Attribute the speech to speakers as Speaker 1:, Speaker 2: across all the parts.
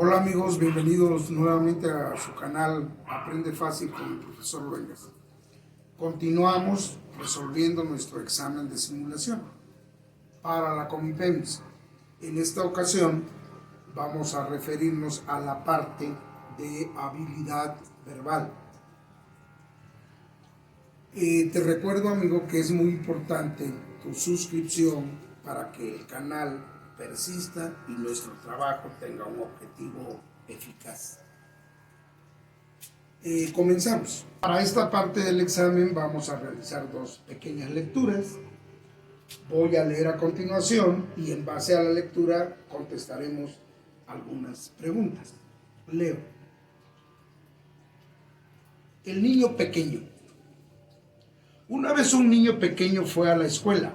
Speaker 1: Hola amigos, bienvenidos nuevamente a su canal Aprende Fácil con el profesor Luengas. Continuamos resolviendo nuestro examen de simulación para la Comipems. En esta ocasión vamos a referirnos a la parte de habilidad verbal. Te recuerdo, amigo, que es muy importante tu suscripción para que el canal persista y nuestro trabajo tenga un objetivo eficaz. Comenzamos. Para esta parte del examen vamos a realizar dos pequeñas lecturas. Voy a leer a continuación y en base a la lectura contestaremos algunas preguntas. Leo. El niño pequeño. Una vez un niño pequeño fue a la escuela.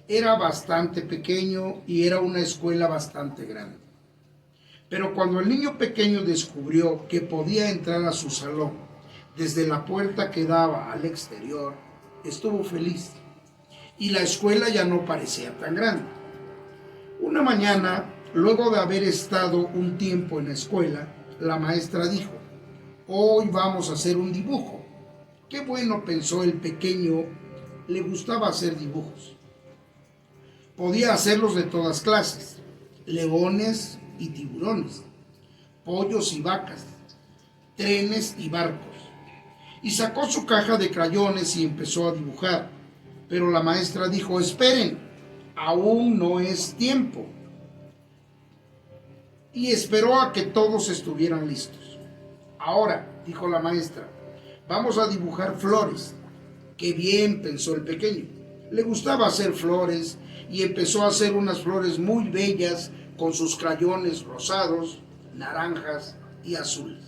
Speaker 1: Era bastante pequeño y era una escuela bastante grande. Pero cuando el niño pequeño descubrió que podía entrar a su salón desde la puerta que daba al exterior, estuvo feliz y la escuela ya no parecía tan grande. Una mañana, luego de haber estado un tiempo en la escuela, la maestra dijo: «Hoy vamos a hacer un dibujo». Qué bueno, pensó el pequeño, le gustaba hacer dibujos. Podía hacerlos de todas clases: leones y tiburones, pollos y vacas, trenes y barcos. Y sacó su caja de crayones y empezó a dibujar. Pero la maestra dijo: «Esperen, aún no es tiempo». Y esperó a que todos estuvieran listos. «Ahora», dijo la maestra, «vamos a dibujar flores». «Qué bien», pensó el pequeño. Le gustaba hacer flores y empezó a hacer unas flores muy bellas con sus crayones rosados, naranjas y azules.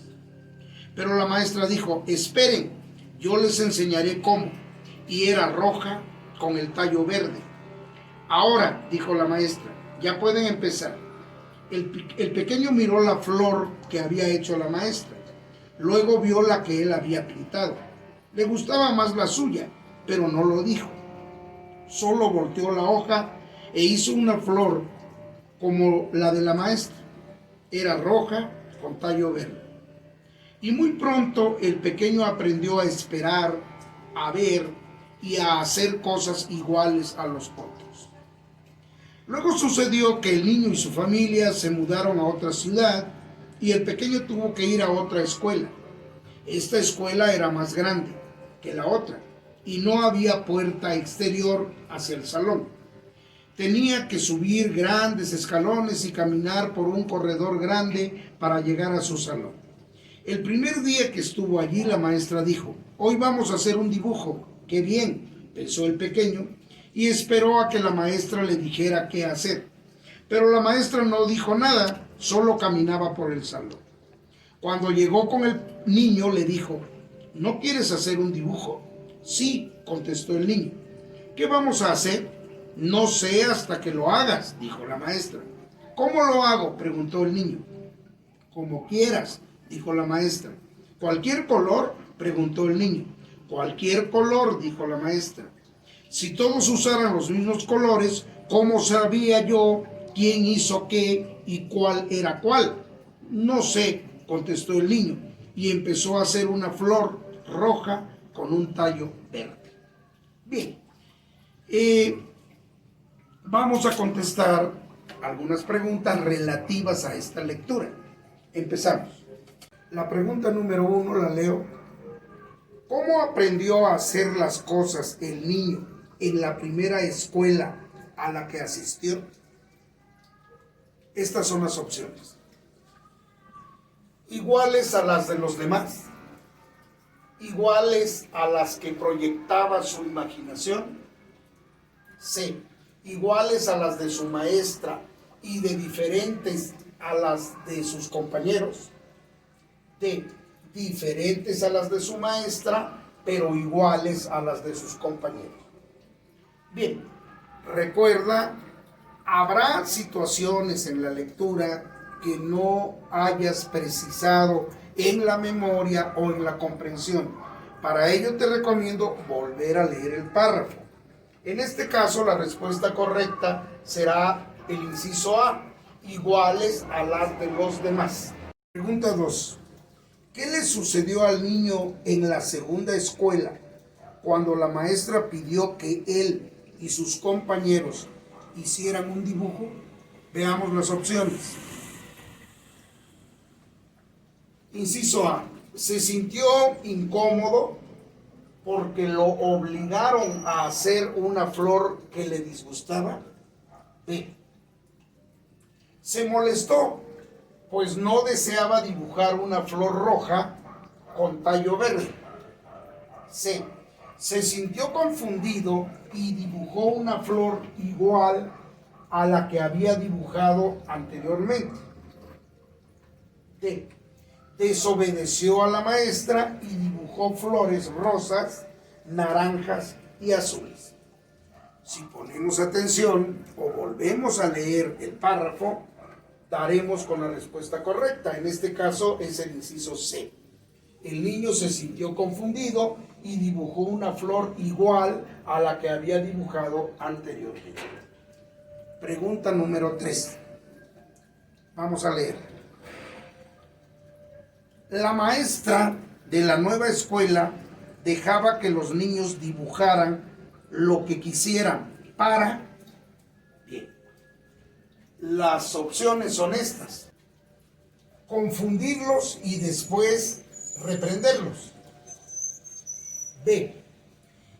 Speaker 1: Pero la maestra dijo: «Esperen, yo les enseñaré cómo». Y era roja con el tallo verde. «Ahora», dijo la maestra, «ya pueden empezar». El pequeño miró la flor que había hecho la maestra. Luego vio la que él había pintado. Le gustaba más la suya, pero no lo dijo. Solo volteó la hoja e hizo una flor como la de la maestra. Era roja con tallo verde. Y muy pronto el pequeño aprendió a esperar, a ver y a hacer cosas iguales a los otros. Luego sucedió que el niño y su familia se mudaron a otra ciudad y el pequeño tuvo que ir a otra escuela. Esta escuela era más grande que la otra y no había puerta exterior hacia el salón. Tenía que subir grandes escalones y caminar por un corredor grande para llegar a su salón. El primer día que estuvo allí, la maestra dijo: «Hoy vamos a hacer un dibujo». «Qué bien», pensó el pequeño, y esperó a que la maestra le dijera qué hacer. Pero la maestra no dijo nada, solo caminaba por el salón. Cuando llegó con el niño, le dijo: «¿No quieres hacer un dibujo?» «Sí», contestó el niño. «¿Qué vamos a hacer?» «No sé hasta que lo hagas», dijo la maestra. «¿Cómo lo hago?», preguntó el niño. «Como quieras», dijo la maestra. «¿Cualquier color?», preguntó el niño. «Cualquier color», dijo la maestra. «Si todos usaran los mismos colores, ¿cómo sabía yo quién hizo qué y cuál era cuál?» «No sé», contestó el niño, y empezó a hacer una flor roja con un tallo verde. Bien, vamos a contestar algunas preguntas relativas a esta lectura. Empezamos. La pregunta número 1 la leo. ¿Cómo aprendió a hacer las cosas el niño en la primera escuela a la que asistió? Estas son las opciones. Iguales a las de los demás, iguales a las que proyectaba su imaginación. C. Iguales a las de su maestra y de diferentes a las de sus compañeros. D. Diferentes a las de su maestra, pero iguales a las de sus compañeros. Bien, recuerda, habrá situaciones en la lectura que no hayas precisado en la memoria o en la comprensión. Para ello te recomiendo volver a leer el párrafo. En este caso, la respuesta correcta será el inciso A, iguales a las de los demás. Pregunta 2. ¿Qué le sucedió al niño en la segunda escuela cuando la maestra pidió que él y sus compañeros hicieran un dibujo? Veamos las opciones. Inciso A. Se sintió incómodo porque lo obligaron a hacer una flor que le disgustaba. B. Se molestó pues no deseaba dibujar una flor roja con tallo verde. C. Se sintió confundido y dibujó una flor igual a la que había dibujado anteriormente. D. Desobedeció a la maestra y dibujó flores rosas, naranjas y azules. Si ponemos atención o volvemos a leer el párrafo, daremos con la respuesta correcta. En este caso es el inciso C. El niño se sintió confundido y dibujó una flor igual a la que había dibujado anteriormente. Pregunta número 3. Vamos a leer. La maestra de la nueva escuela dejaba que los niños dibujaran lo que quisieran para... Bien. Las opciones son estas: confundirlos y después reprenderlos. B.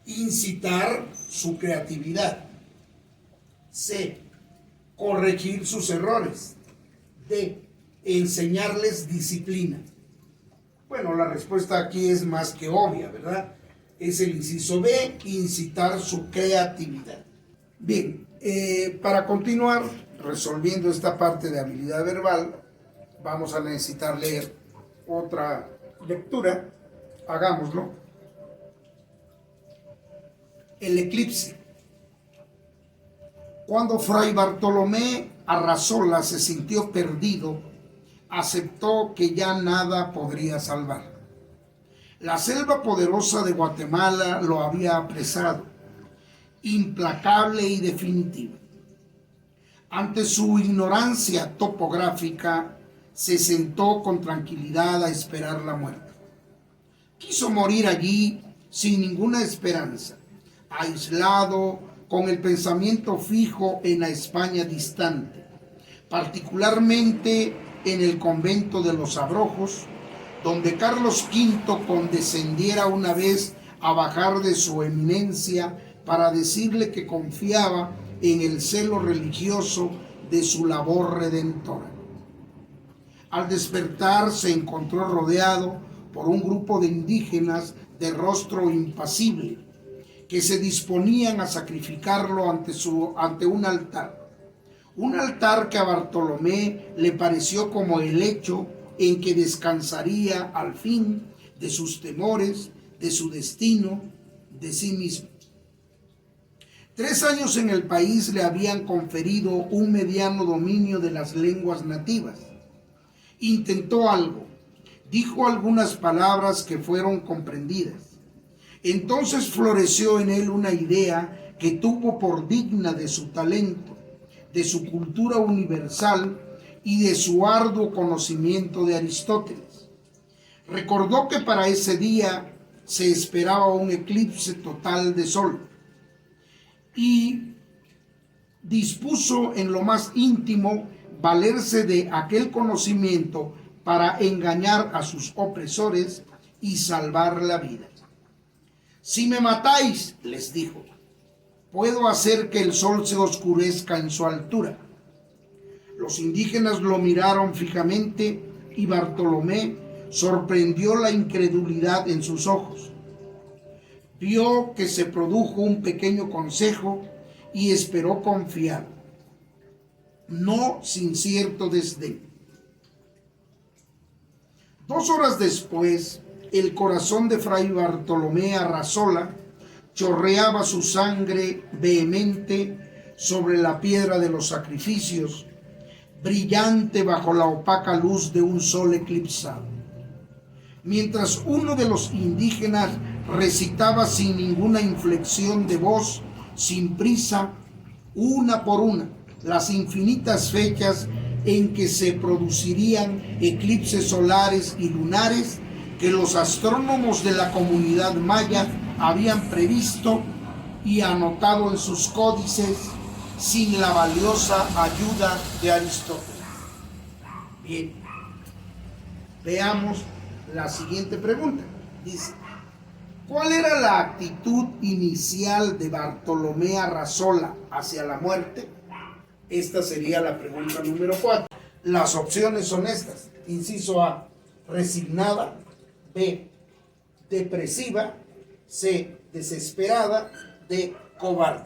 Speaker 1: Incitar su creatividad. C. Corregir sus errores. D. Enseñarles disciplina. Bueno, la respuesta aquí es más que obvia, ¿verdad? Es el inciso B, incitar su creatividad. Bien, para continuar resolviendo esta parte de habilidad verbal, vamos a necesitar leer otra lectura. Hagámoslo. El eclipse. Cuando Fray Bartolomé Arrazola se sintió perdido, aceptó que ya nada podría salvar. La selva poderosa de Guatemala lo había apresado, implacable y definitiva. Ante su ignorancia topográfica, se sentó con tranquilidad a esperar la muerte. Quiso morir allí sin ninguna esperanza, aislado, con el pensamiento fijo en la España distante, particularmente en el convento de los Abrojos, donde Carlos V condescendiera una vez a bajar de su eminencia para decirle que confiaba en el celo religioso de su labor redentora. Al despertar se encontró rodeado por un grupo de indígenas de rostro impasible que se disponían a sacrificarlo ante un altar que a Bartolomé le pareció como el hecho en que descansaría al fin de sus temores, de su destino, de sí mismo. 3 años en el país le habían conferido un mediano dominio de las lenguas nativas. Intentó algo, dijo algunas palabras que fueron comprendidas. Entonces floreció en él una idea que tuvo por digna de su talento, de su cultura universal y de su arduo conocimiento de Aristóteles. Recordó que para ese día se esperaba un eclipse total de sol y dispuso en lo más íntimo valerse de aquel conocimiento para engañar a sus opresores y salvar la vida. Si me matáis, les dijo, puedo hacer que el sol se oscurezca en su altura. Los indígenas lo miraron fijamente y Bartolomé sorprendió la incredulidad en sus ojos. Vio que se produjo un pequeño consejo y esperó confiado, no sin cierto desdén. 2 horas después, el corazón de Fray Bartolomé Arrazola chorreaba su sangre vehemente sobre la piedra de los sacrificios, brillante bajo la opaca luz de un sol eclipsado. Mientras uno de los indígenas recitaba sin ninguna inflexión de voz, sin prisa, una por una, las infinitas fechas en que se producirían eclipses solares y lunares que los astrónomos de la comunidad maya habían previsto y anotado en sus códices sin la valiosa ayuda de Aristóteles. Bien, veamos la siguiente pregunta. Dice, ¿cuál era la actitud inicial de Bartolomé Arrazola hacia la muerte? Esta sería la pregunta número 4. Las opciones son estas. Inciso A, resignada. B, depresiva. C, desesperada. D, cobarde.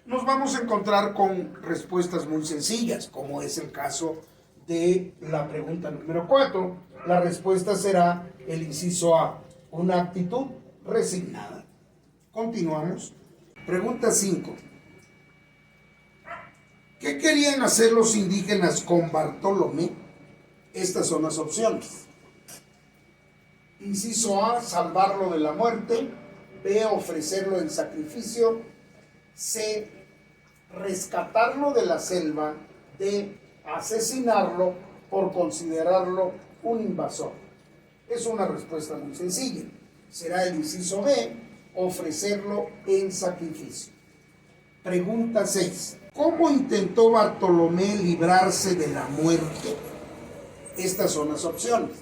Speaker 1: Nos vamos a encontrar con respuestas muy sencillas, como es el caso de la pregunta número 4. La respuesta será el inciso A, una actitud resignada. Continuamos. Pregunta 5. ¿Qué querían hacer los indígenas con Bartolomé? Estas son las opciones. Inciso A, salvarlo de la muerte. B, ofrecerlo en sacrificio. C, rescatarlo de la selva. D, asesinarlo por considerarlo un invasor. Es una respuesta muy sencilla. Será el inciso B, ofrecerlo en sacrificio. Pregunta 6. ¿Cómo intentó Bartolomé librarse de la muerte? Estas son las opciones.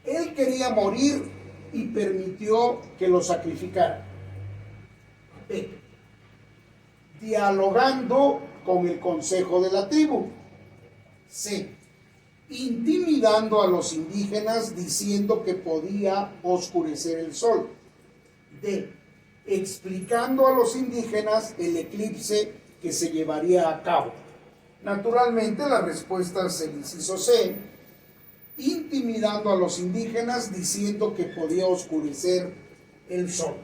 Speaker 1: Él quería morir y permitió que lo sacrificara. B, dialogando con el consejo de la tribu. C, intimidando a los indígenas diciendo que podía oscurecer el sol. D, explicando a los indígenas el eclipse que se llevaría a cabo. Naturalmente la respuesta es el inciso C, intimidando a los indígenas diciendo que podía oscurecer el sol.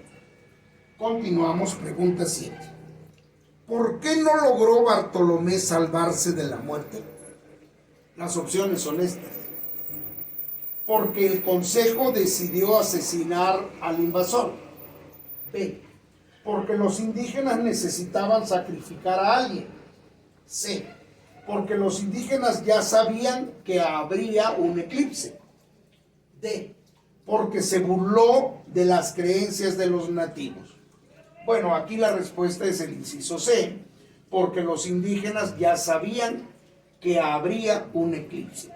Speaker 1: Continuamos, pregunta 7. ¿Por qué no logró Bartolomé salvarse de la muerte? Las opciones son estas. Porque el consejo decidió asesinar al invasor. B, porque los indígenas necesitaban sacrificar a alguien. C, porque los indígenas ya sabían que habría un eclipse. D, porque se burló de las creencias de los nativos. Bueno, aquí la respuesta es el inciso C, porque los indígenas ya sabían que habría un eclipse.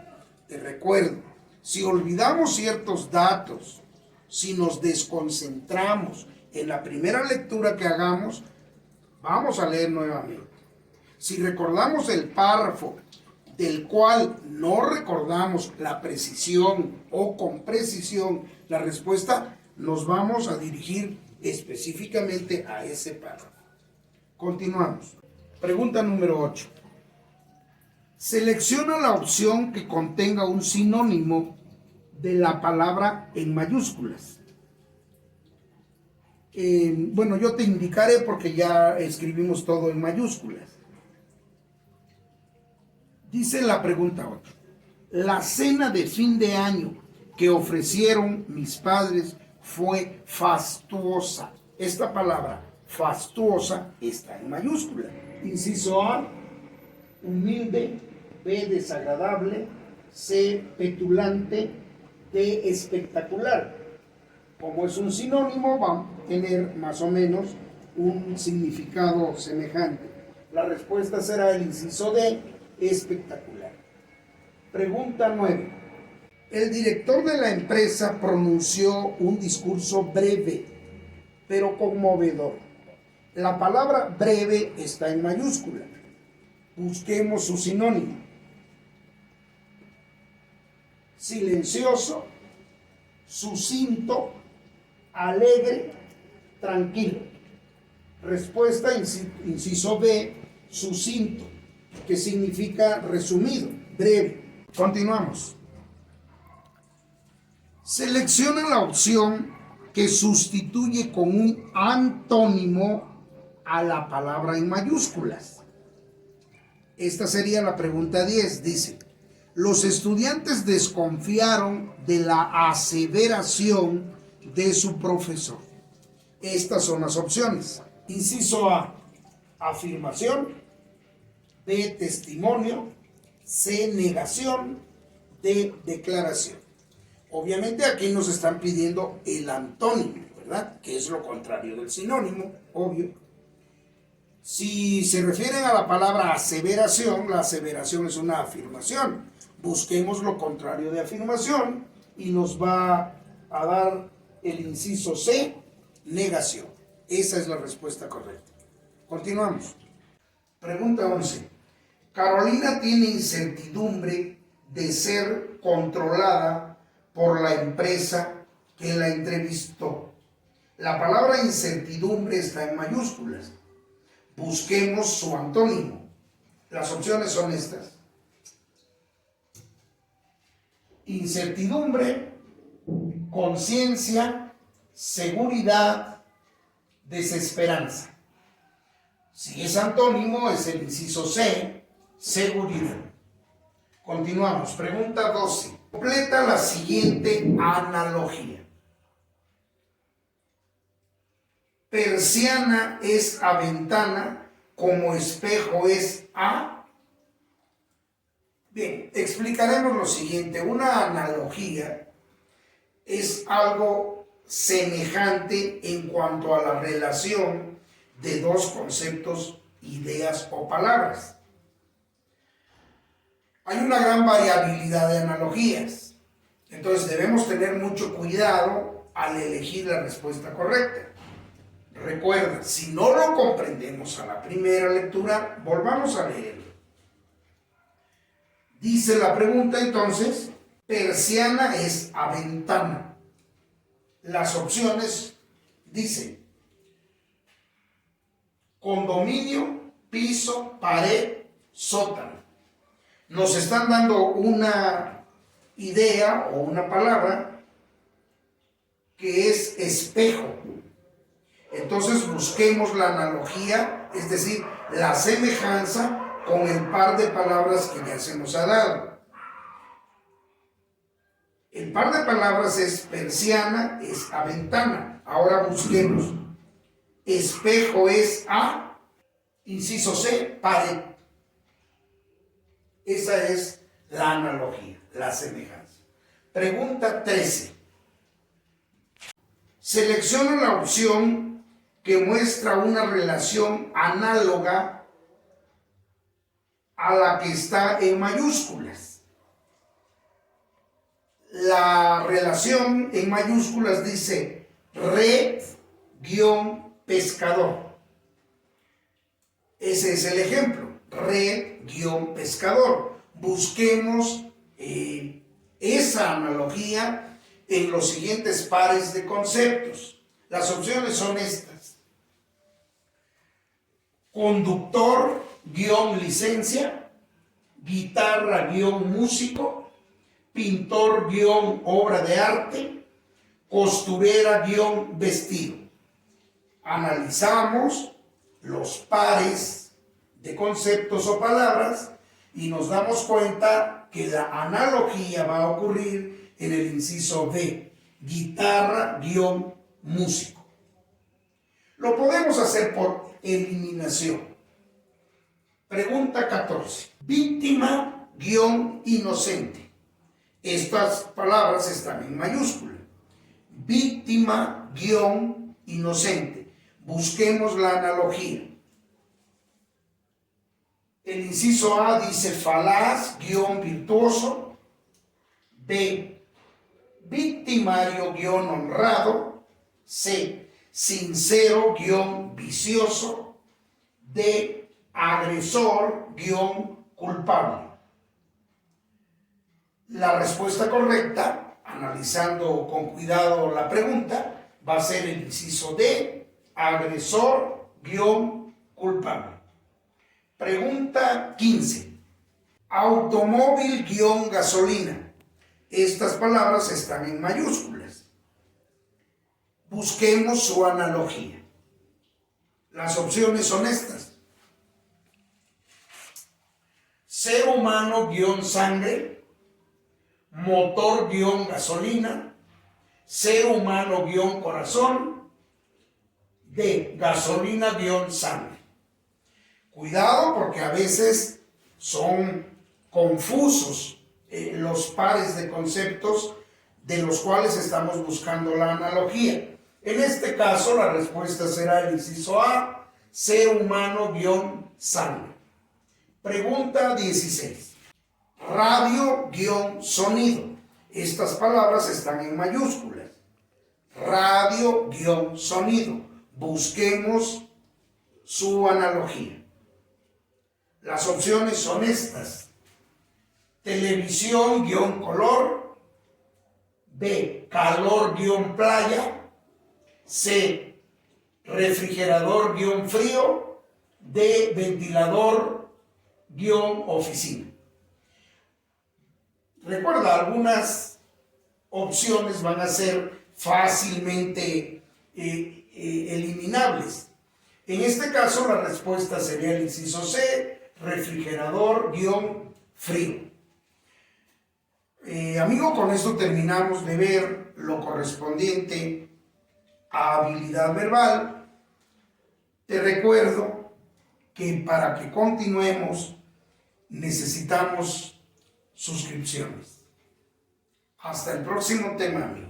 Speaker 1: Te recuerdo, si olvidamos ciertos datos, si nos desconcentramos en la primera lectura que hagamos, vamos a leer nuevamente. Si recordamos el párrafo del cual no recordamos la precisión o con precisión la respuesta, nos vamos a dirigir específicamente a ese párrafo. Continuamos. Pregunta número 8. Selecciona la opción que contenga un sinónimo de la palabra en mayúsculas. Bueno, yo te indicaré porque ya escribimos todo en mayúsculas. Dice la pregunta 8. La cena de fin de año que ofrecieron mis padres fue fastuosa. Esta palabra fastuosa está en mayúscula. Inciso A, humilde. B, desagradable. C, petulante. D, espectacular. Como es un sinónimo, va a tener más o menos un significado semejante. La respuesta será el inciso D, espectacular. Pregunta 9. El director de la empresa pronunció un discurso breve, pero conmovedor. La palabra breve está en mayúscula. Busquemos su sinónimo. Silencioso, sucinto, alegre, tranquilo. Respuesta, inciso B, sucinto, que significa resumido, breve. Continuamos. Selecciona la opción que sustituye con un antónimo a la palabra en mayúsculas. Esta sería la pregunta 10. Dice, los estudiantes desconfiaron de la aseveración de su profesor. Estas son las opciones. Inciso A, afirmación. B, testimonio. C, negación. D, declaración. Obviamente aquí nos están pidiendo el antónimo, ¿verdad? Que es lo contrario del sinónimo, obvio. Si se refieren a la palabra aseveración, la aseveración es una afirmación. Busquemos lo contrario de afirmación y nos va a dar el inciso C, negación. Esa es la respuesta correcta. Continuamos. Pregunta 11. Carolina tiene incertidumbre de ser controlada por la empresa que la entrevistó. La palabra incertidumbre está en mayúsculas. Busquemos su antónimo. Las opciones son estas. Incertidumbre, conciencia, seguridad, desesperanza. Si es antónimo, es el inciso C, seguridad. Continuamos. Pregunta 12. Completa la siguiente analogía. Persiana es a ventana, como espejo es a. Bien, explicaremos lo siguiente. Una analogía es algo semejante en cuanto a la relación de dos conceptos, ideas o palabras. Hay una gran variabilidad de analogías, entonces debemos tener mucho cuidado al elegir la respuesta correcta. Recuerda, si no lo comprendemos a la primera lectura, volvamos a leerlo. Dice la pregunta entonces, persiana es a ventana. Las opciones dicen condominio, piso, pared, sótano. Nos están dando una idea o una palabra que es espejo. Entonces busquemos la analogía, es decir, la semejanza con el par de palabras que ya se nos ha dado. El par de palabras es persiana, es a ventana. Ahora busquemos. Espejo es a, inciso C, pared. Esa es la analogía, la semejanza. Pregunta 13. Selecciona la opción que muestra una relación análoga a la que está en mayúsculas. La relación en mayúsculas dice red-pescador. Ese es el ejemplo, red-pescador. Busquemos esa analogía en los siguientes pares de conceptos. Las opciones son estas. Conductor-licencia, guitarra-músico, pintor-obra de arte, costurera-vestido. Analizamos los pares de conceptos o palabras y nos damos cuenta que la analogía va a ocurrir en el inciso D, guitarra-músico. Lo podemos hacer por eliminación. Pregunta 14. Víctima-inocente. Estas palabras están en mayúscula. Víctima-inocente. Busquemos la analogía. El inciso A dice falaz-virtuoso. B, victimario-honrado. C, sincero-vicioso. D, agresor-culpable. La respuesta correcta, analizando con cuidado la pregunta, va a ser el inciso D, agresor-culpable. Pregunta 15. Automóvil-gasolina. Estas palabras están en mayúsculas. Busquemos su analogía. Las opciones son estas. Ser humano-sangre, motor-gasolina, ser humano-corazón, D, gasolina-sangre. Cuidado porque a veces son confusos los pares de conceptos de los cuales estamos buscando la analogía. En este caso, la respuesta será el inciso A, ser humano-sangre. Pregunta 16. Radio-sonido. Estas palabras están en mayúsculas. Radio-sonido. Busquemos su analogía. Las opciones son estas. Televisión-color. B. Calor-playa. C. Refrigerador-frío. D. Ventilador-oficina. Recuerda, algunas opciones van a ser fácilmente eliminables. En este caso, la respuesta sería el inciso C, refrigerador-frío. Amigo, con esto terminamos de ver lo correspondiente a habilidad verbal. Te recuerdo que para que continuemos necesitamos suscripciones. Hasta el próximo tema, amigo.